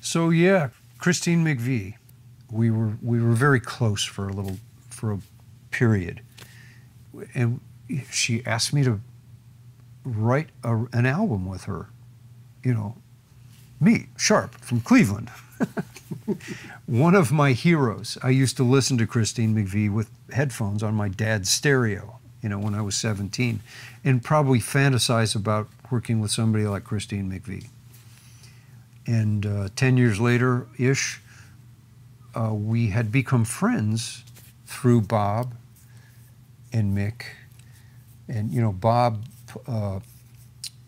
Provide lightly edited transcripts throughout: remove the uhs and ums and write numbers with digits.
So yeah, Christine McVie, we were very close for a period, and she asked me to write an album with her. You know, me, Sharp from Cleveland. One of my heroes. I used to listen to Christine McVie with headphones on my dad's stereo, you know, when I was 17, and probably fantasize about working with somebody like Christine McVie. And 10 years later-ish, we had become friends through Bob and Mick. And, you know, Bob,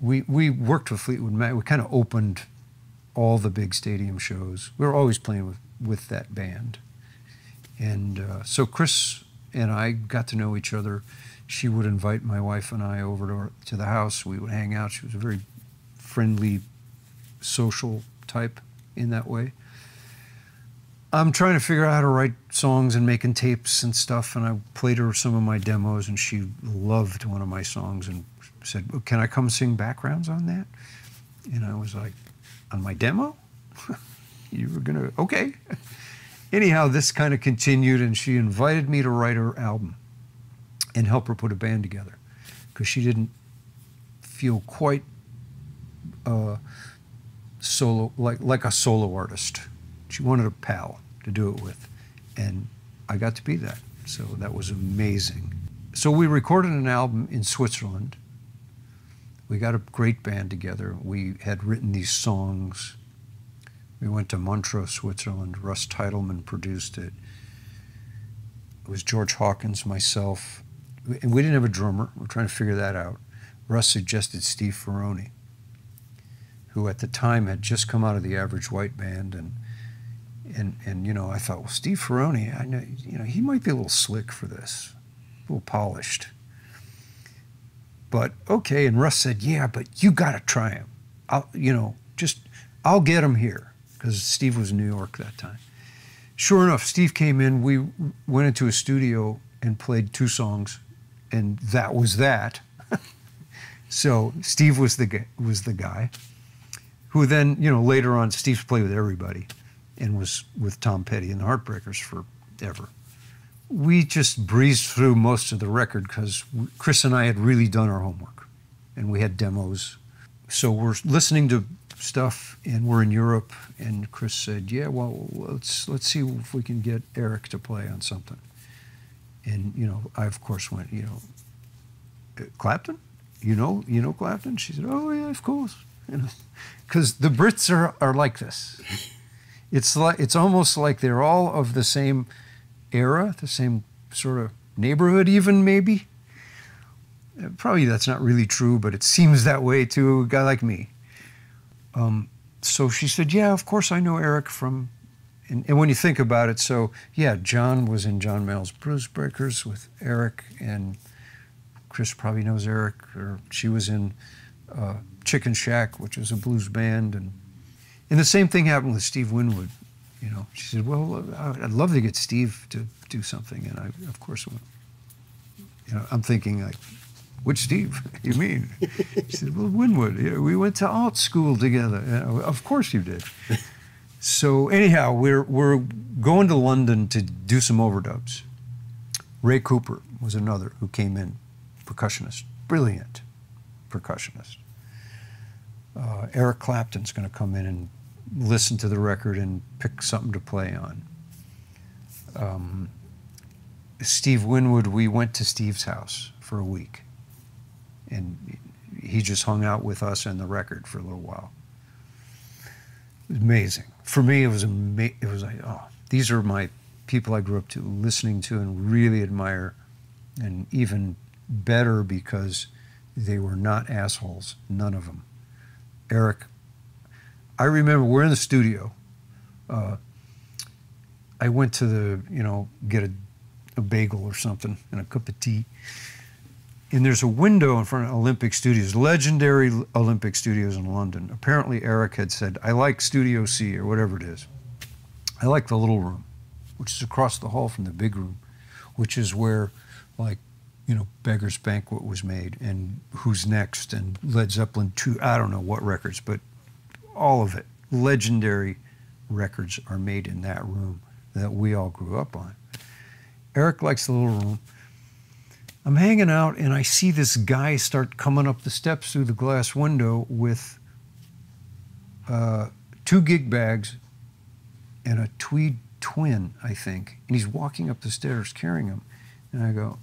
we worked with Fleetwood Mac. We kind of opened all the big stadium shows. We were always playing with that band. And so Chris and I got to know each other. She would invite my wife and I over to the house. We would hang out. She was a very friendly, social type in that way. I'm trying to figure out how to write songs and making tapes and stuff, and I played her some of my demos, and she loved one of my songs and said, well, can I come sing backgrounds on that? And I was like, on my demo? You were gonna, okay. Anyhow, this kind of continued, and she invited me to write her album and help her put a band together, because she didn't feel quite solo, like a solo artist. She wanted a pal to do it with, and I got to be that, so that was amazing. So we recorded an album in Switzerland. We got a great band together. We had written these songs. We went to Montreux, Switzerland. Russ Titelman produced it. It was George Hawkins, myself, and we didn't have a drummer. We were trying to figure that out. Russ suggested Steve Ferrone, who at the time had just come out of the Average White Band, and you know, I thought, well, Steve Ferrone, I know, you know, he might be a little slick for this, a little polished. But okay, and Russ said, yeah, but you got to try him. I'll get him here, because Steve was in New York that time. Sure enough, Steve came in. We went into a studio and played 2 songs, and that was that. So Steve was the guy, who then, you know, later on, Steve's played with everybody, and was with Tom Petty and the Heartbreakers forever. We just breezed through most of the record because Chris and I had really done our homework, and we had demos. So we're listening to stuff, and we're in Europe, and Chris said, yeah, well, let's see if we can get Eric to play on something. And, you know, I, of course, went, you know, Clapton? You know Clapton? She said, oh, yeah, of course. You know, because the Brits are like this. It's almost like they're all of the same era, the same sort of neighborhood even, maybe. Probably that's not really true, but it seems that way to a guy like me. So she said, yeah, of course I know Eric from, and when you think about it, so yeah, John was in John Mayall's Blues Breakers with Eric, and Chris probably knows Eric, or she was in Chicken Shack, which was a blues band, and the same thing happened with Steve Winwood. You know, she said, well, I'd love to get Steve to do something, and I, of course, went. You know, I'm thinking like, which Steve? You mean? She said, well, Winwood. You know, we went to art school together. You know, of course you did. So anyhow, we're going to London to do some overdubs. Ray Cooper was another who came in, percussionist, brilliant percussionist. Eric Clapton's going to come in and listen to the record and pick something to play on. Steve Winwood, we went to Steve's house for a week, and he just hung out with us and the record for a little while. It was amazing. For me, it was like, oh, these are my people I grew up to, listening to and really admire, and even better because they were not assholes, none of them. Eric, I remember we're in the studio. I went to get a bagel or something and a cup of tea. And there's a window in front of Olympic Studios, legendary Olympic Studios in London. Apparently Eric had said, I like Studio C or whatever it is. I like the little room, which is across the hall from the big room, which is where, like, Beggar's Banquet was made, and Who's Next, and Led Zeppelin 2, I don't know what records, but all of it, legendary records are made in that room that we all grew up on. Eric likes the little room. I'm hanging out and I see this guy start coming up the steps through the glass window with 2 gig bags and a tweed twin, I think. And he's walking up the stairs carrying them. And I go,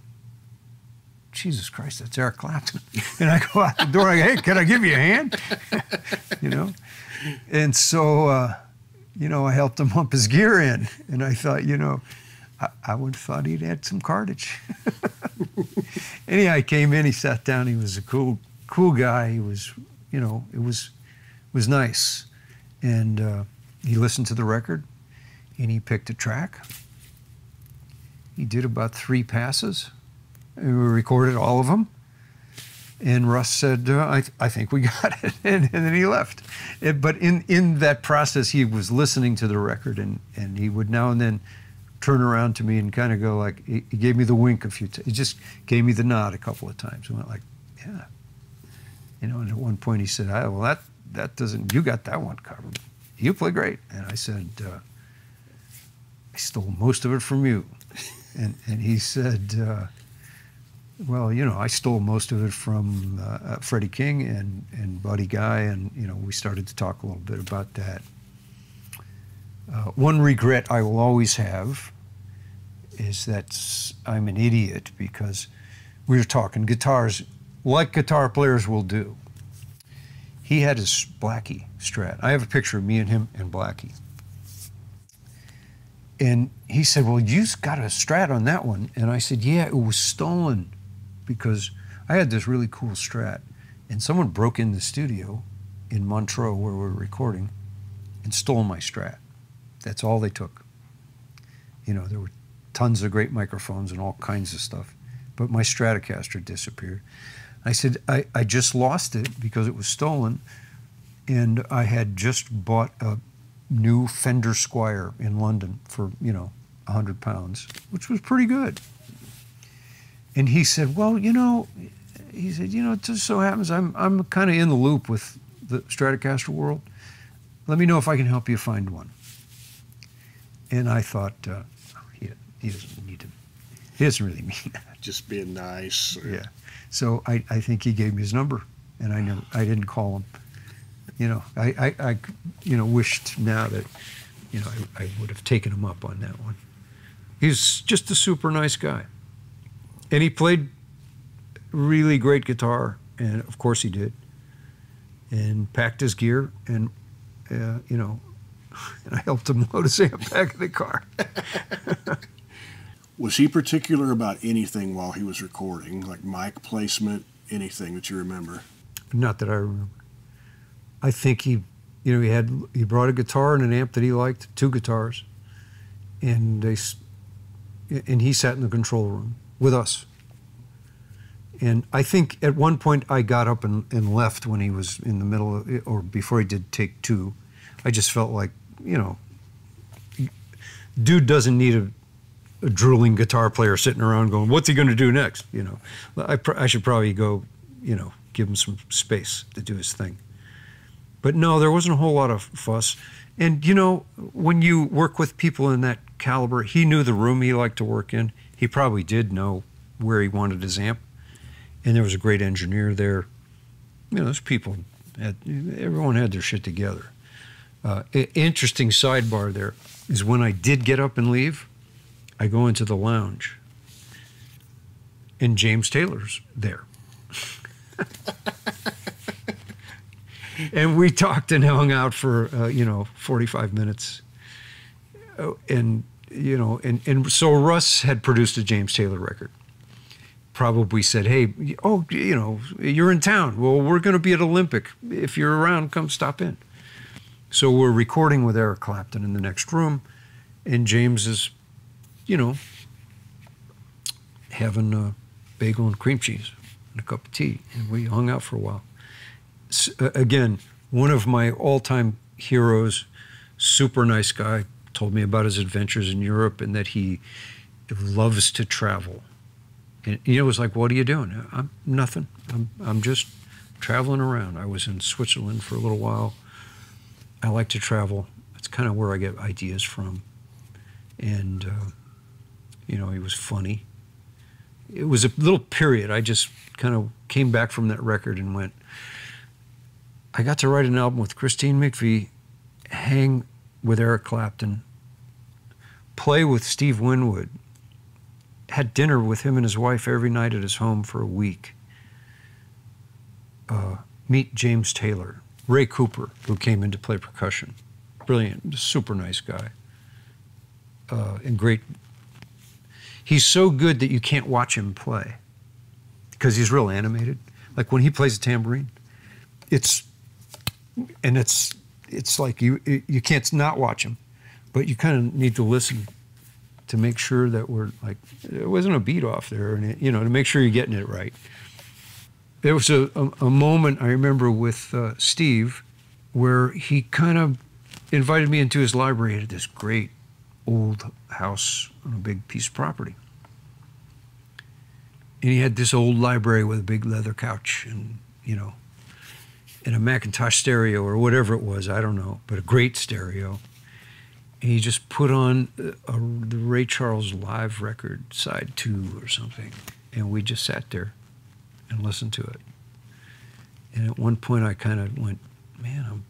Jesus Christ, that's Eric Clapton. And I go out the door, I go, hey, can I give you a hand? You know? And so, you know, I helped him hump his gear in. And I thought, you know, I would have thought he'd had some cartage. Anyhow, he came in, he sat down, he was a cool guy. He was, you know, it was nice. And he listened to the record, and he picked a track. He did about 3 passes, and we recorded all of them. And Russ said, I think we got it, and then he left. But in that process, he was listening to the record, and he would now and then turn around to me and kind of go like, he gave me the wink a few times. He just gave me the nod a couple of times. I went like, yeah. You know, and at one point he said, well, that doesn't, you got that one covered. You play great. And I said, I stole most of it from you. And he said, well, you know, I stole most of it from Freddie King and Buddy Guy, and, you know, we started to talk a little bit about that. One regret I will always have is that I'm an idiot, because we were talking guitars, like guitar players will do. He had his Blackie Strat. I have a picture of me and him and Blackie. And he said, well, you got a Strat on that one. And I said, yeah, it was stolen, because I had this really cool Strat. And someone broke in the studio in Montreux where we were recording and stole my Strat. That's all they took. You know, there were tons of great microphones and all kinds of stuff, but my Stratocaster disappeared. I said, I just lost it because it was stolen, and I had just bought a new Fender Squier in London for, you know, 100 pounds, which was pretty good. And he said, well, you know, he said, you know, it just so happens I'm kind of in the loop with the Stratocaster world. Let me know if I can help you find one. And I thought, he doesn't need to, he doesn't really mean that. Just being nice. Yeah. So I think he gave me his number, and I didn't call him. You know, I you know, wished now that, you know, I would have taken him up on that one. He's just a super nice guy. And he played really great guitar, and of course he did. And packed his gear, and, you know, and I helped him load his amp back in the car. Was he particular about anything while he was recording, like mic placement, anything that you remember? Not that I remember. I think he, you know, he brought a guitar and an amp that he liked, 2 guitars, and he sat in the control room with us. And I think at one point I got up and left when he was in the middle of it, or before he did take 2. I just felt like, you know, dude doesn't need a drooling guitar player sitting around going, what's he going to do next? You know, I should probably go, you know, give him some space to do his thing. But no, there wasn't a whole lot of fuss. And, you know, when you work with people in that caliber, he knew the room he liked to work in. He probably did know where he wanted his amp. And there was a great engineer there. You know, those people, everyone had their shit together. Interesting sidebar there is when I did get up and leave, I go into the lounge, and James Taylor's there. And we talked and hung out for, you know, 45 minutes. And, you know, and so Russ had produced a James Taylor record. Probably said, hey, oh, you know, you're in town. Well, we're going to be at Olympic. If you're around, come stop in. So we're recording with Eric Clapton in the next room, and James is, you know, having a bagel and cream cheese and a cup of tea, and we hung out for a while. Again, one of my all-time heroes, super nice guy, told me about his adventures in Europe and that he loves to travel. And, you know, it was like, what are you doing? I'm nothing. I'm just traveling around. I was in Switzerland for a little while. I like to travel. That's kind of where I get ideas from. And, you know, he was funny. It was a little period. I just kind of came back from that record and went, I got to write an album with Christine McVie, hang with Eric Clapton, play with Steve Winwood, had dinner with him and his wife every night at his home for a week, meet James Taylor, Ray Cooper, who came in to play percussion. Brilliant, super nice guy, and great. He's so good that you can't watch him play because he's real animated. Like when he plays a tambourine, it's like you can't not watch him, but you kind of need to listen to make sure that we're like, there wasn't a beat off there, and you know, to make sure you're getting it right. There was a moment I remember with Steve where he kind of invited me into his library. He had this great old house on a big piece of property. And he had this old library with a big leather couch and, you know, and a Macintosh stereo or whatever it was, I don't know, but a great stereo. And he just put on the Ray Charles live record, side 2 or something. And we just sat there and listened to it. And at one point I kind of went, man,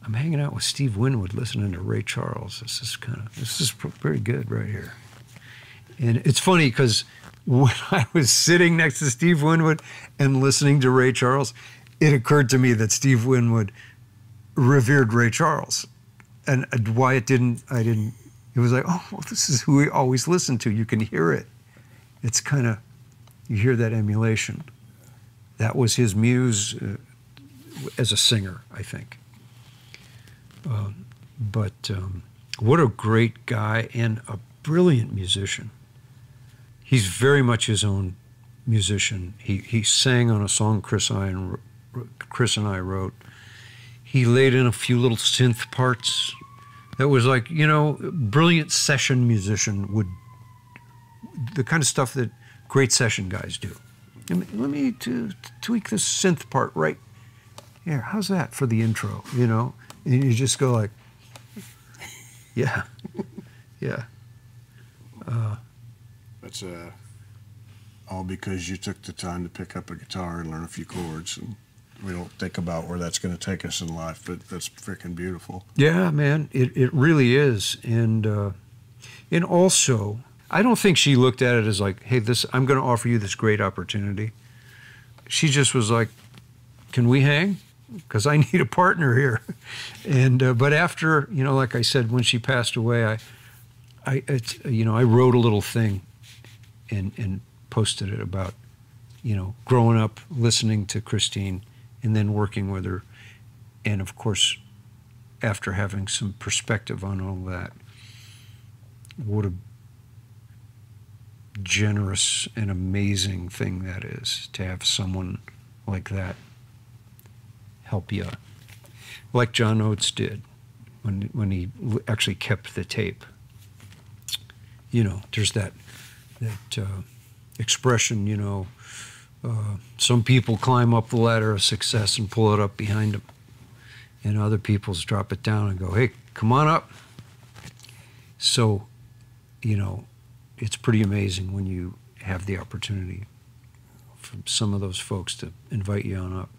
I'm hanging out with Steve Winwood listening to Ray Charles. This is pretty good right here. And it's funny because when I was sitting next to Steve Winwood and listening to Ray Charles, it occurred to me that Steve Winwood revered Ray Charles. And why it was like, oh, well, this is who we always listen to. You can hear it. It's kind of, you hear that emulation. That was his muse as a singer, I think. But what a great guy and a brilliant musician. He's very much his own musician. He sang on a song Chris and I wrote. He laid in a few little synth parts. That was like, you know, brilliant session musician would, the kind of stuff that great session guys do. Let me tweak this synth part right here. How's that for the intro, you know? And you just go like, yeah, yeah. That's all because you took the time to pick up a guitar and learn a few chords. And we don't think about where that's going to take us in life, but that's freaking beautiful. Yeah, man, it really is. And also, I don't think she looked at it as like, hey, I'm going to offer you this great opportunity. She just was like, can we hang? Because I need a partner here. And but after, you know, like I said, when she passed away, I wrote a little thing and posted it about, you know, growing up listening to Christine and then working with her, and of course, after having some perspective on all that, what a generous and amazing thing that is to have someone like that help you, like John Oates did when he actually kept the tape. You know, there's that expression, you know, some people climb up the ladder of success and pull it up behind them, and other people drop it down and go, hey, come on up. So, you know, it's pretty amazing when you have the opportunity from some of those folks to invite you on up.